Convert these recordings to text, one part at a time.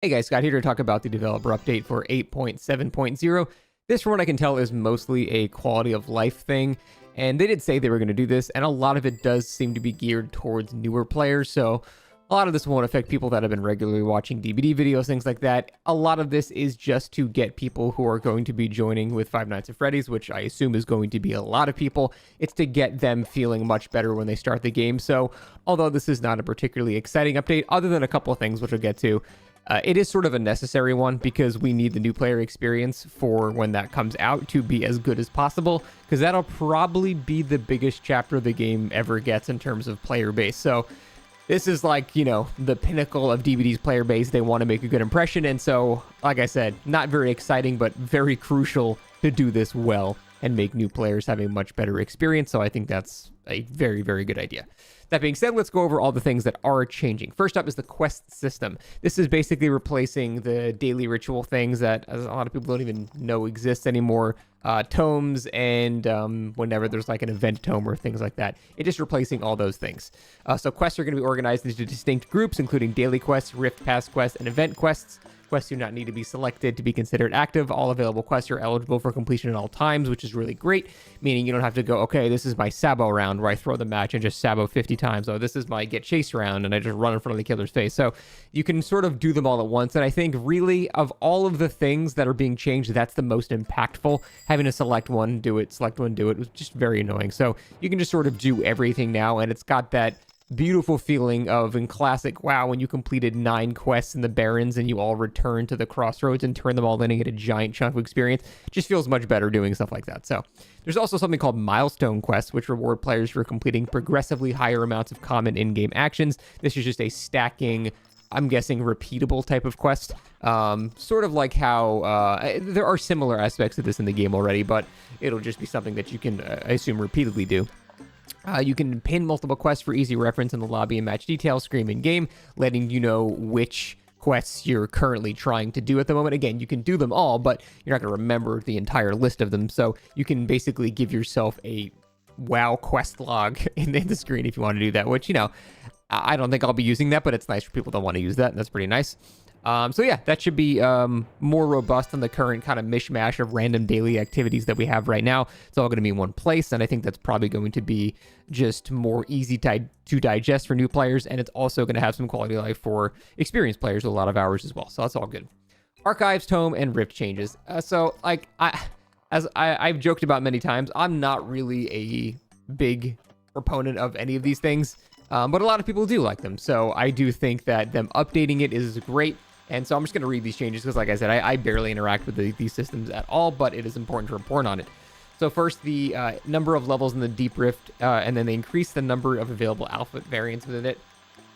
Hey guys, Scott here to talk about the developer update for 8.7.0. This, from what I can tell, is mostly a quality of life thing, and they did say they were going to do this, and a lot of it does seem to be geared towards newer players, so a lot of this won't affect people that have been regularly watching DBD videos, things like that. A lot of this is just to get people who are going to be joining with Five Nights at Freddy's, which I assume is going to be a lot of people. It's to get them feeling much better when they start the game, so although this is not a particularly exciting update, other than a couple of things which we'll get to, it is sort of a necessary one because we need the new player experience for when that comes out to be as good as possible, because that'll probably be the biggest chapter the game ever gets in terms of player base. So this is like, you know, the pinnacle of DBD's player base. They want to make a good impression, and so, like I said, not very exciting, but very crucial to do this well and make new players have a much better experience. So I think that's a very, very good idea. That being said, let's go over all the things that are changing. First up is the quest system. This is basically replacing the daily ritual things that a lot of people don't even know exist anymore. Tomes and whenever there's like an event tome or things like that. It's just replacing all those things. So quests are going to be organized into distinct groups, including daily quests, Rift Pass quests, and event quests. Quests do not need to be selected to be considered active. All available quests are eligible for completion at all times, which is really great, meaning you don't have to go, okay, this is my Sabo round where I throw the match and just Sabo 50 times. Oh, this is my get chase round and I just run in front of the killer's face. So you can sort of do them all at once. And I think really of all of the things that are being changed, that's the most impactful. Having to select one, do it, select one, do it was just very annoying. So you can just sort of do everything now, and it's got that beautiful feeling of, in classic WoW, when you completed 9 quests in the Barrens and you all return to the Crossroads and turn them all in and get a giant chunk of experience. It just feels much better doing stuff like that. So there's also something called milestone quests, which reward players for completing progressively higher amounts of common in-game actions. This is just a stacking, I'm guessing, repeatable type of quest. Sort of like how there are similar aspects to this in the game already, but it'll just be something that you can, I assume, repeatedly do. You can pin multiple quests for easy reference in the lobby and match details screen in game, letting you know which quests you're currently trying to do at the moment. Again, you can do them all, but you're not going to remember the entire list of them. So you can basically give yourself a WoW quest log in the screen if you want to do that, which, you know, I don't think I'll be using that, but it's nice for people that want to use that, and that's pretty nice. So yeah, that should be more robust than the current kind of mishmash of random daily activities that we have right now. It's all going to be in one place, and I think that's probably going to be just more easy to digest for new players, and it's also going to have some quality of life for experienced players with a lot of hours as well. So that's all good. Archives, Tome, and Rift changes. So like I've joked about many times, I'm not really a big proponent of any of these things. But a lot of people do like them, so I do think that them updating it is great. And so I'm just going to read these changes because, like I said, I barely interact with these systems at all, but it is important to report on it. So first, the number of levels in the Deep Rift, and then they increase the number of available alpha variants within it.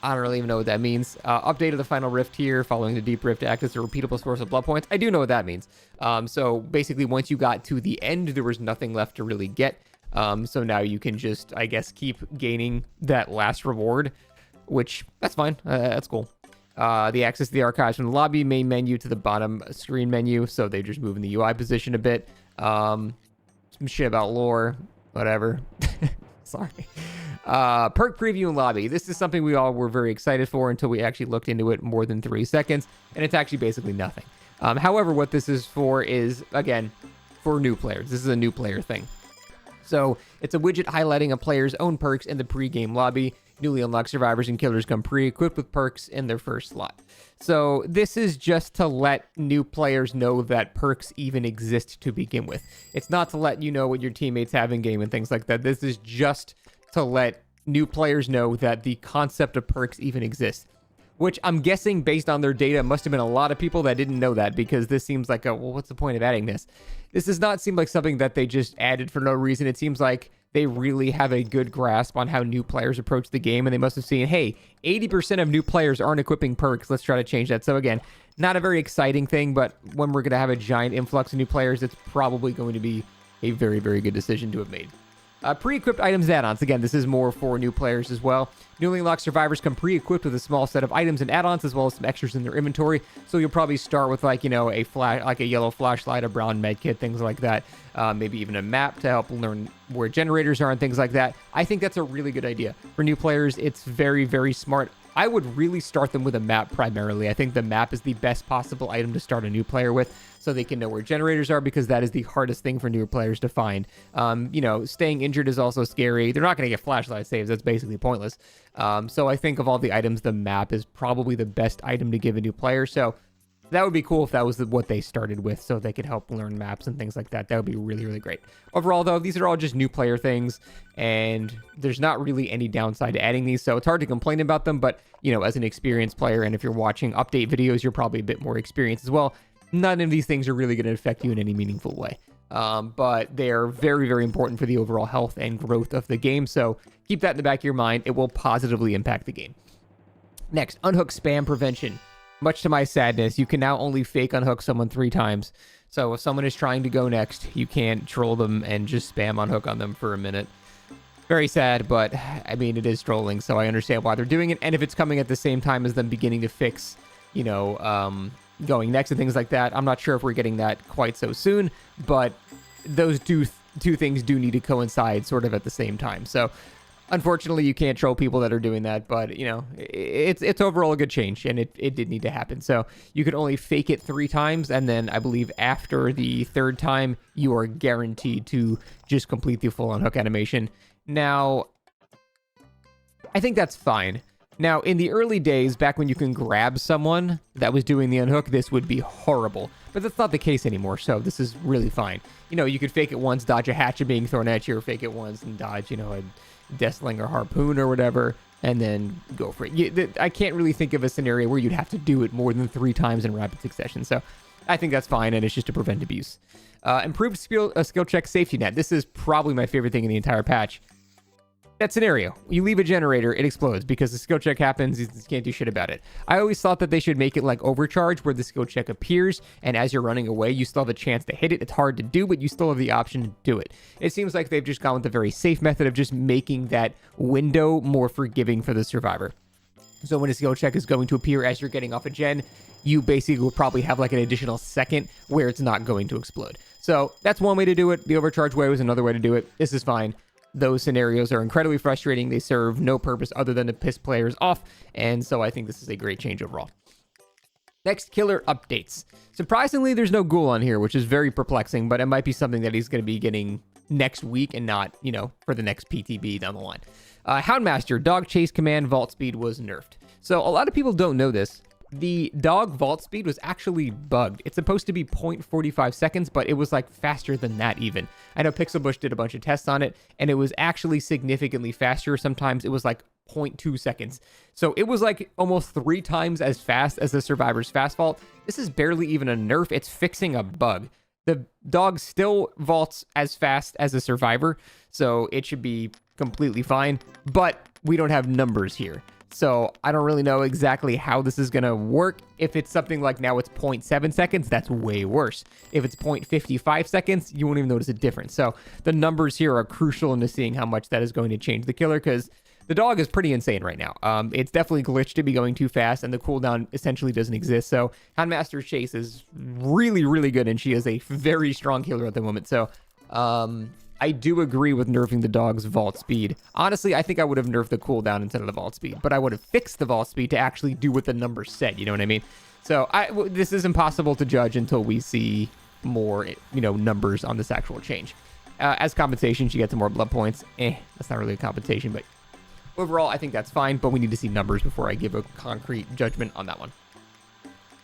I don't really even know what that means. Update of the final rift here, following the Deep Rift to act as a repeatable source of blood points. I do know what that means. So basically, once you got to the end, there was nothing left to really get. So now you can just, I guess, keep gaining that last reward, which, that's fine. That's cool. The access to the archives from the lobby main menu to the bottom screen menu, so they just move in the UI position a bit. Some shit about lore, whatever. Sorry. Perk preview and lobby. This is something we all were very excited for until we actually looked into it more than 3 seconds, and it's actually basically nothing. However, what this is for is, again, for new players. This is a new player thing. So it's a widget highlighting a player's own perks in the pre-game lobby. Newly unlocked survivors and killers come pre-equipped with perks in their first slot. So this is just to let new players know that perks even exist to begin with. It's not to let you know what your teammates have in game and things like that. This is just to let new players know that the concept of perks even exists. Which I'm guessing, based on their data, must have been a lot of people that didn't know that, because this seems like a, well, what's the point of adding this? This does not seem like something that they just added for no reason. It seems like they really have a good grasp on how new players approach the game, and they must have seen, hey, 80% of new players aren't equipping perks. Let's try to change that. So again, not a very exciting thing, but when we're going to have a giant influx of new players, it's probably going to be a very, very good decision to have made. Pre-equipped items and add-ons. Again, this is more for new players as well. Newly unlocked survivors come pre-equipped with a small set of items and add-ons, as well as some extras in their inventory. So you'll probably start with, like, you know, a yellow flashlight, a brown medkit, things like that. Maybe even a map to help learn where generators are and things like that. I think that's a really good idea. For new players, it's very, very smart. I would really start them with a map primarily. I think the map is the best possible item to start a new player with, so they can know where generators are, because that is the hardest thing for newer players to find. Staying injured is also scary. They're not going to get flashlight saves. That's basically pointless. So I think of all the items, the map is probably the best item to give a new player. So that would be cool if that was what they started with, so they could help learn maps and things like that. That would be really, really great. Overall, though, these are all just new player things, and there's not really any downside to adding these, so it's hard to complain about them. But, as an experienced player, and if you're watching update videos, you're probably a bit more experienced as well. None of these things are really going to affect you in any meaningful way. But they are very, very important for the overall health and growth of the game, so keep that in the back of your mind. It will positively impact the game. Next, unhook spam prevention. Much to my sadness, you can now only fake unhook someone 3 times. So if someone is trying to go next, you can't troll them and just spam unhook on them for a minute. Very sad, but I mean, it is trolling, so I understand why they're doing it. And if it's coming at the same time as them beginning to fix, going next and things like that, I'm not sure if we're getting that quite so soon, but those two things do need to coincide sort of at the same time. So unfortunately, you can't troll people that are doing that, but, it's overall a good change, and it did need to happen. So you could only fake it 3 times, and then I believe after the 3rd time, you are guaranteed to just complete the full unhook animation. Now, I think that's fine. Now, in the early days, back when you can grab someone that was doing the unhook, this would be horrible. But that's not the case anymore, so this is really fine. You could fake it once, dodge a hatchet being thrown at you, or fake it once and dodge, a Deathsling or Harpoon or whatever, and then go for it. I can't really think of a scenario where you'd have to do it more than 3 times in rapid succession, so I think that's fine, and it's just to prevent abuse. Improved skill check safety net. This is probably my favorite thing in the entire patch. That scenario, you leave a generator, it explodes because the skill check happens, you can't do shit about it. I always thought that they should make it like Overcharge, where the skill check appears, and as you're running away, you still have a chance to hit it. It's hard to do, but you still have the option to do it. It seems like they've just gone with the very safe method of just making that window more forgiving for the survivor. So when a skill check is going to appear as you're getting off a gen, you basically will probably have like an additional second where it's not going to explode. So that's one way to do it. The Overcharge way was another way to do it. This is fine. Those scenarios are incredibly frustrating. They serve no purpose other than to piss players off, and so I think this is a great change overall. Next, killer updates. Surprisingly, there's no ghoul on here, which is very perplexing, but it might be something that he's going to be getting next week and not, for the next PTB down the line. Houndmaster, dog chase command, vault speed was nerfed. So a lot of people don't know this. The dog vault speed was actually bugged. It's supposed to be 0.45 seconds, but it was like faster than that even. I know Pixelbush did a bunch of tests on it, and it was actually significantly faster. Sometimes it was like 0.2 seconds. So it was like almost 3 times as fast as the Survivor's fast vault. This is barely even a nerf. It's fixing a bug. The dog still vaults as fast as a Survivor, so it should be completely fine, but we don't have numbers here. So I don't really know exactly how this is going to work. If it's something like now it's 0.7 seconds, that's way worse. If it's 0.55 seconds, you won't even notice a difference. So the numbers here are crucial into seeing how much that is going to change the killer, because the dog is pretty insane right now. It's definitely glitched to be going too fast, and the cooldown essentially doesn't exist. So Houndmaster's Chase is really, really good, and she is a very strong healer at the moment. So I do agree with nerfing the dog's vault speed. Honestly, I think I would have nerfed the cooldown instead of the vault speed, but I would have fixed the vault speed to actually do what the numbers said, you know what I mean? So this is impossible to judge until we see more, numbers on this actual change. As compensation, she gets some more blood points. That's not really a compensation, but overall, I think that's fine, but we need to see numbers before I give a concrete judgment on that one.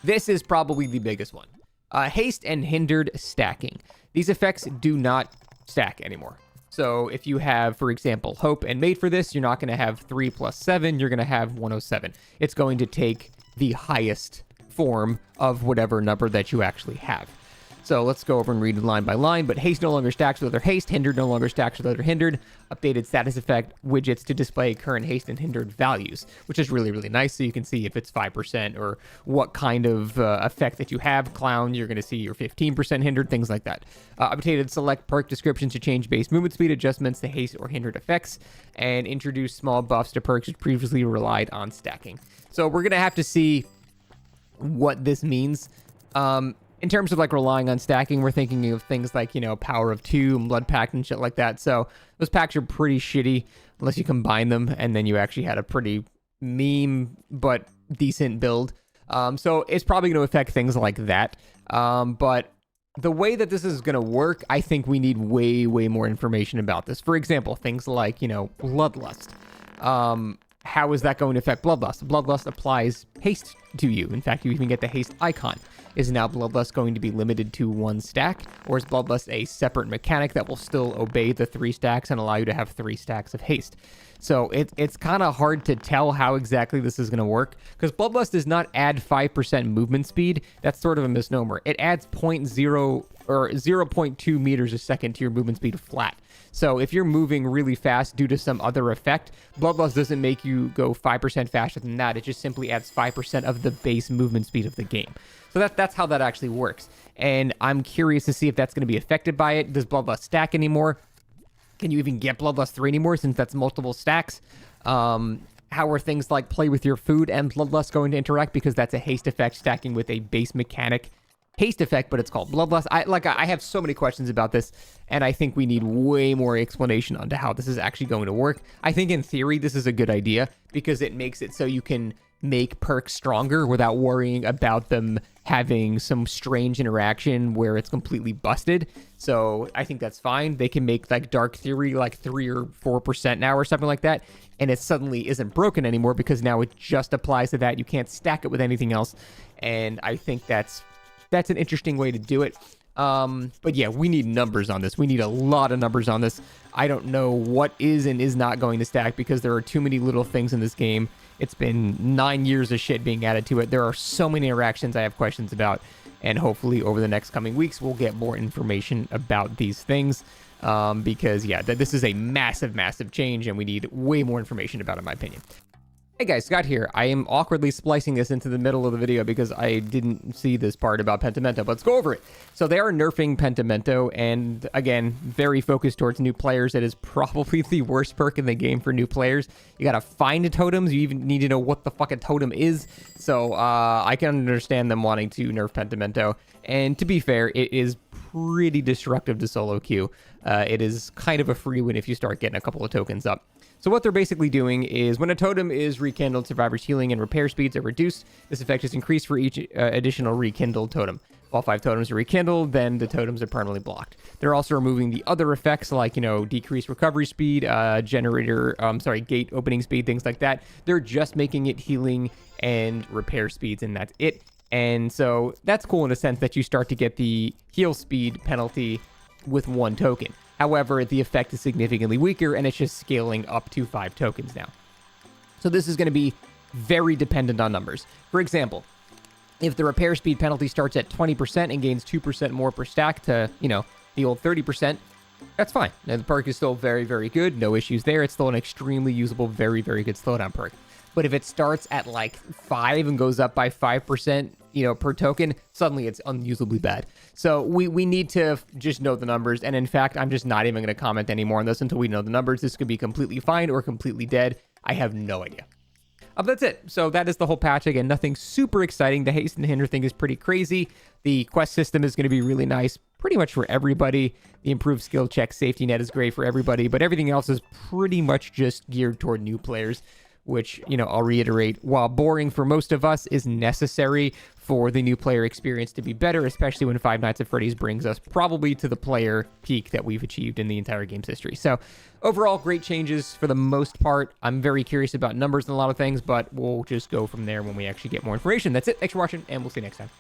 This is probably the biggest one. Haste and hindered stacking. These effects do not stack anymore. So if you have, for example, Hope and Mate for this, you're not going to have 3 + 7, you're going to have 107. It's going to take the highest form of whatever number that you actually have. So let's go over and read line by line. But Haste no longer stacks with other Haste. Hindered no longer stacks with other Hindered. Updated status effect widgets to display current Haste and Hindered values, which is really, really nice. So you can see if it's 5% or what kind of effect that you have. Clown, you're going to see your 15% Hindered, things like that. Updated select perk descriptions to change base movement speed adjustments to Haste or Hindered effects. And introduce small buffs to perks which previously relied on stacking. So we're going to have to see what this means. In terms of like relying on stacking, we're thinking of things like, Power of 2, Blood Pact, and shit like that. So those packs are pretty shitty unless you combine them, and then you actually had a pretty meme, but decent build. So it's probably going to affect things like that. But the way that this is going to work, I think we need way, way more information about this. For example, things like, Bloodlust. How is that going to affect Bloodlust? Bloodlust applies haste to you. In fact, you even get the haste icon. Is now Bloodlust going to be limited to 1 stack? Or is Bloodlust a separate mechanic that will still obey the 3 stacks and allow you to have 3 stacks of haste? So it's kind of hard to tell how exactly this is going to work, because Bloodlust does not add 5% movement speed. That's sort of a misnomer. It adds 0.0 or 0.2 meters a second to your movement speed flat. So if you're moving really fast due to some other effect, Bloodlust doesn't make you go 5% faster than that. It just simply adds 5% of the base movement speed of the game. So that's how that actually works. And I'm curious to see if that's going to be affected by it. Does Bloodlust stack anymore? Can you even get Bloodlust 3 anymore since that's multiple stacks? How are things like play with your food and Bloodlust going to interact? Because that's a haste effect stacking with a base mechanic haste effect, but it's called Bloodlust. I have so many questions about this, and I think we need way more explanation onto how this is actually going to work. I think in theory, this is a good idea because it makes it so you can make perks stronger without worrying about them having some strange interaction where it's completely busted. So I think that's fine. They can make like Dark Theory like 3 or 4% now or something like that, and it suddenly isn't broken anymore because now it just applies to that. You can't stack it with anything else, and I think that's an interesting way to do it. But yeah, we need numbers on this. We need a lot of numbers on this. I don't know what is and is not going to stack because there are too many little things in this game. It's been 9 years of shit being added to it. There are so many interactions I have questions about, and hopefully over the next coming weeks, we'll get more information about these things. Because yeah, this is a massive, massive change, and we need way more information about it, in my opinion. Hey guys, Scott here. I am awkwardly splicing this into the middle of the video because I didn't see this part about Pentimento, but let's go over it. So they are nerfing Pentimento, and again, very focused towards new players. It is probably the worst perk in the game for new players. You gotta find totems. You even need to know what the fuck a totem is. So I can understand them wanting to nerf Pentimento. And to be fair, it is pretty destructive to solo queue. It is kind of a free win if you start getting a couple of tokens up. So what they're basically doing is when a totem is rekindled, survivors' healing and repair speeds are reduced. This effect is increased for each additional rekindled totem. If all 5 totems are rekindled, then the totems are permanently blocked. They're also removing the other effects like, decreased recovery speed, gate opening speed, things like that. They're just making it healing and repair speeds, and that's it. And so that's cool in a sense that you start to get the heal speed penalty with 1 token. However, the effect is significantly weaker, and it's just scaling up to 5 tokens now. So this is going to be very dependent on numbers. For example, if the repair speed penalty starts at 20% and gains 2% more per stack to, the old 30%, that's fine. Now, the perk is still very, very good. No issues there. It's still an extremely usable, very, very good slowdown perk. But if it starts at like 5 and goes up by 5%, per token, suddenly it's unusably bad. So we need to just know the numbers. And in fact, I'm just not even going to comment anymore on this until we know the numbers. This could be completely fine or completely dead. I have no idea. That's it. So that is the whole patch. Again, nothing super exciting. The Haste and Hinder thing is pretty crazy. The quest system is going to be really nice pretty much for everybody. The improved skill check safety net is great for everybody, but everything else is pretty much just geared toward new players, which, I'll reiterate, while boring for most of us, is necessary for the new player experience to be better, especially when Five Nights at Freddy's brings us probably to the player peak that we've achieved in the entire game's history. So overall, great changes for the most part. I'm very curious about numbers and a lot of things, but we'll just go from there when we actually get more information. That's it. Thanks for watching, and we'll see you next time.